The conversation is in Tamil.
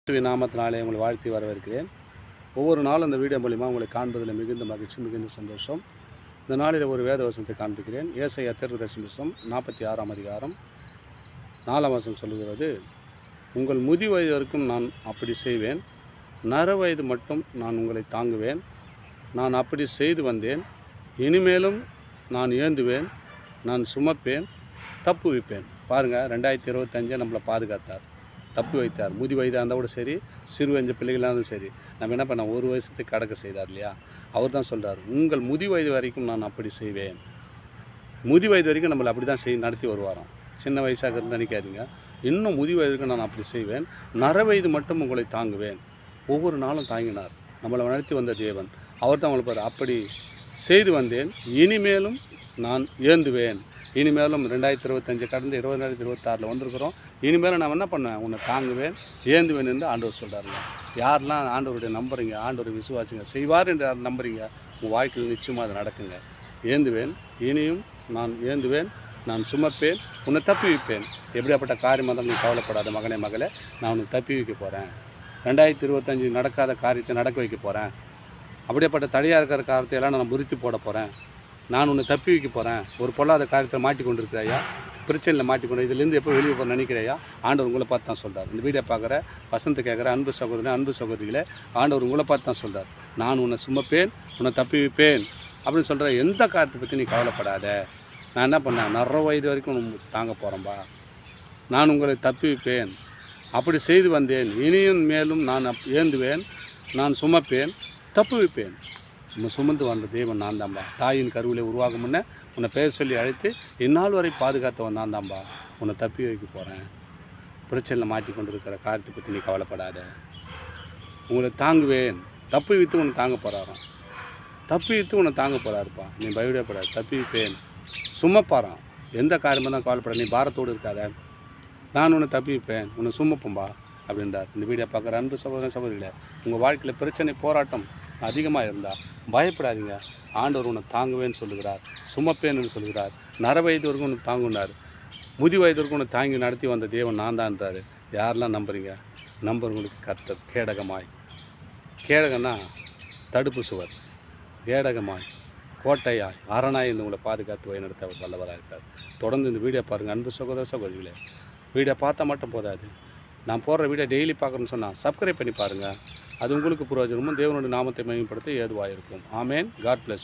இயேசுவின் நாமத்தினாலே உங்களை வாழ்த்தி வரவேற்கிறேன். ஒவ்வொரு நாளும் இந்த வீடியோ மூலிமா உங்களை காண்பதில் மிகுந்த மகிழ்ச்சி, மிகுந்த சந்தோஷம். இந்த நாளில் ஒரு வேத வசனத்தை காண்பிக்கிறேன். ஏசாயா தீர்க்கதரிசனம் 46ஆம் அதிகாரம் 4ஆம் வசனம் சொல்லுகிறது, உங்கள் முதி வயது வரைக்கும் நான் அப்படி செய்வேன், நர வயது மட்டும் நான் உங்களை தாங்குவேன். நான் அப்படி செய்து வந்தேன், இனிமேலும் நான் ஏந்துவேன், நான் சுமப்பேன், தப்புவிப்பேன். பாருங்கள், 2025 நம்மளை பாதுகாத்தார், தப்பி வைத்தார். முதி வயதாக இருந்தால் கூட சரி, சிறு வயது பிள்ளைகளாக இருந்தாலும் சரி, நம்ம என்ன பண்ணோம், ஒரு வயசுக்கு கடக்க செய்தார் இல்லையா? அவர் தான் சொல்கிறார், உங்கள் முதி வயது வரைக்கும் நான் அப்படி செய்வேன். முதி வயது வரைக்கும் நம்மளை அப்படி தான் நடத்தி வருவாராம். சின்ன வயசாக இருந்து நினைக்காதீங்க, இன்னும் முதி வயதுக்கு நான் அப்படி செய்வேன், நர வயது மட்டும் உங்களை தாங்குவேன். ஒவ்வொரு நாளும் தாங்கினார், நம்மளை நடத்தி வந்த தேவன். அவர் தான் அவங்களை பாரு, அப்படி செய்து வந்தேன், இனிமேலும் நான் ஏந்துவேன். இனிமேலும் 2025 கடந்து 2026 வந்திருக்கிறோம். இனிமேலும் நான் என்ன பண்ணுவேன், உன்னை தாங்குவேன், ஏந்துவேன் என்று ஆண்டவர் சொல்கிறாருங்க. யாரெல்லாம் ஆண்டவருடைய நம்புறீங்க, ஆண்டவரை விசுவாசிங்க, செய்வார் என்று யார் நம்புறீங்க, உங்கள் வாழ்க்கையில் நிச்சயமாக அது நடக்குங்க. ஏந்துவேன், இனியும் நான் ஏந்துவேன், நான் சுமப்பேன், உன்னை தப்பி வைப்பேன். எப்படியாப்பட்ட காரியமாக இருந்தாலும் நீ கவலைப்படாத மகனே மகளே, நான் உன்னை தப்பி வைக்க போகிறேன். 2025 நடக்காத காரியத்தை நடக்க வைக்க போகிறேன். அப்படியேப்பட்ட தடையாக இருக்கிற காரியத்தை எல்லாம் நான் முறித்து போட போகிறேன். நான் உன்னை தப்பி வைக்க போகிறேன். ஒரு பொல்லாத காரியத்தை மாட்டிக்கொண்டு இருக்கிறாயா, பிரச்சனையில் மாட்டிக்கொண்டு இதுலேருந்து எப்போ வெளியே போக நினைக்கிறையா, ஆண்டவர் உங்களை பார்த்து தான் சொல்கிறார். இந்த வீடியோ பார்க்குற வசந்தை கேட்குற அன்பு சகோதரனே, அன்பு சகோதரிகளே, ஆண்டவர் உங்களை பார்த்து தான் சொல்கிறார். நான் உன்னை சுமப்பேன், உன்னை தப்பி வைப்பேன் அப்படின்னு சொல்கிற எந்த காரியத்தை பற்றி நீ கவலைப்படாத. நான் என்ன பண்ணேன், நர வயது வரைக்கும் தாங்க போகிறேன்பா. நான் உங்களை தப்பி வைப்பேன், அப்படி செய்து வந்தேன், இனியும் மேலும் நான் ஏந்துவேன், நான் சுமப்பேன், தப்பு வைப்பேன். நம்ம சுமந்து வந்த தேவன் நான் தான்பா. தாயின் கருவிலே உருவாகும் முன்னே உன்னை பேர் சொல்லி அழைத்து இந்நாள் வரை பாதுகாத்தவன் நான் தான்பா. உன்னை தப்பி வைக்க போகிறேன். பிரச்சனையில் மாட்டிக்கொண்டு இருக்கிற காரியத்தை பற்றி நீ கவலைப்படாத. உங்களை தாங்குவேன், தப்பி வைத்து உன்னை தாங்க போகிறாராம். தப்பி வைத்து உன்னை தாங்க போகிறாருப்பா. நீ பயப்படப்படாது, தப்பி வைப்பேன், சுமப்பாரான். எந்த காரியமாக தான் கவலைப்பட, நீ பாரத்தோடு இருக்காத, நான் உன்னை தப்பி வைப்பேன், உன்னை சுமப்பம்பா அப்படின்றார். இந்த வீடியோ பார்க்குற அன்பு சகோதரன் சகோதரிகளே, உங்கள் வாழ்க்கையில் பிரச்சனை போராட்டம் அதிகமாக இருந்தால் பயப்படாதீங்க. ஆண்டவர் உன்னை தாங்குவேன்னு சொல்லுகிறார், சுமப்பேன்னு சொல்லுகிறார். நர வயது வரைக்கும் ஒன்று தாங்குனார், முதி வயது வரைக்கும் ஒன்று தாங்கி நடத்தி வந்த தேவன் நான் தான்ன்றார். யாரெல்லாம் நம்புறீங்க? நம்புறவங்களுக்கு கர்த்தர் கேடகமாய், கேடகன்னா தடுப்பு சுவர், கேடகமாய், கோட்டையாய், அரணாய் இந்த உங்களை பாதுகாத்து வழிநடத்த வல்லவராக இருக்கார். தொடர்ந்து இந்த வீடியோ பாருங்கள் அன்பு சகோதர சகோதரிகளே. வீடியோ பார்த்தா மட்டும் போதாது, நான் போடுற வீடியோ டெய்லி பார்க்கணுன்னு சொன்னால் சப்ஸ்கிரைப் பண்ணி பாருங்கள். அது உங்களுக்கு பிரயோஜனமும் தேவனுடைய நாமத்தை மேம்படுத்த ஏதுவாக இருக்கும். ஆமேன். God plus.